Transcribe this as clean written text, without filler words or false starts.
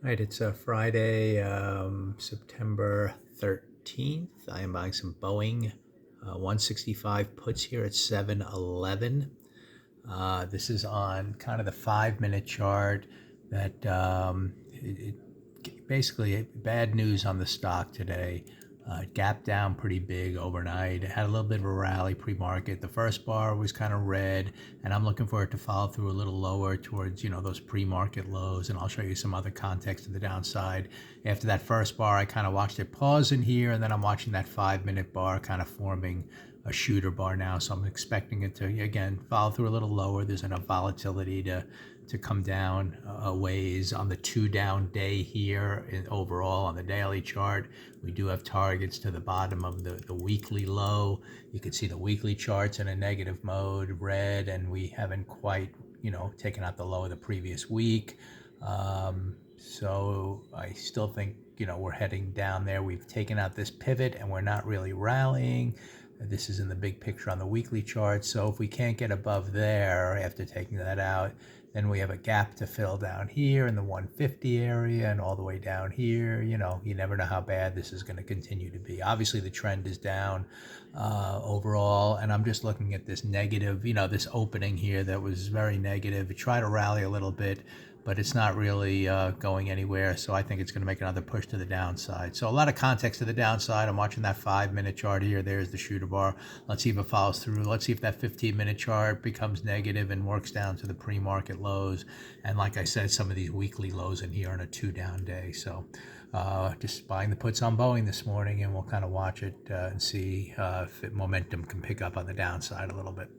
Right, it's Friday, September 13th. I am buying some Boeing 165 puts here at 711. This is on kind of the 5 minute chart that basically bad news on the stock today. Gap down pretty big overnight. It had a little bit of a rally pre-market. The first bar was kind of red, and I'm looking for it to follow through a little lower towards those pre-market lows. And I'll show you some other context to the downside. After that first bar, I kind of watched it pause in here, and then I'm watching that 5 minute bar kind of forming a shooter bar now. So I'm expecting it to again follow through a little lower. There's enough volatility to come down a ways on the 2 down day here overall on the daily chart. We do have targets to the bottom of the weekly low. You can see the weekly charts in a negative mode, red, and we haven't quite, taken out the low of the previous week. So I still think, we're heading down there. We've taken out this pivot and we're not really rallying. This is in the big picture on the weekly chart. So if we can't get above there after taking that out, then we have a gap to fill down here in the 150 area and all the way down here. You never know how bad this is going to continue to be. Obviously, the trend is down overall, and I'm just looking at this negative, this opening here that was very negative. It tried to rally a little bit, but it's not really going anywhere. So I think it's going to make another push to the downside. So a lot of context to the downside. I'm watching that 5 minute chart here. There's the shooter bar. Let's see if it follows through. Let's see if that 15 minute chart becomes negative and works down to the pre-market lows. And like I said, some of these weekly lows in here on a 2 down day. So just buying the puts on Boeing this morning, and we'll kind of watch it and see if momentum can pick up on the downside a little bit.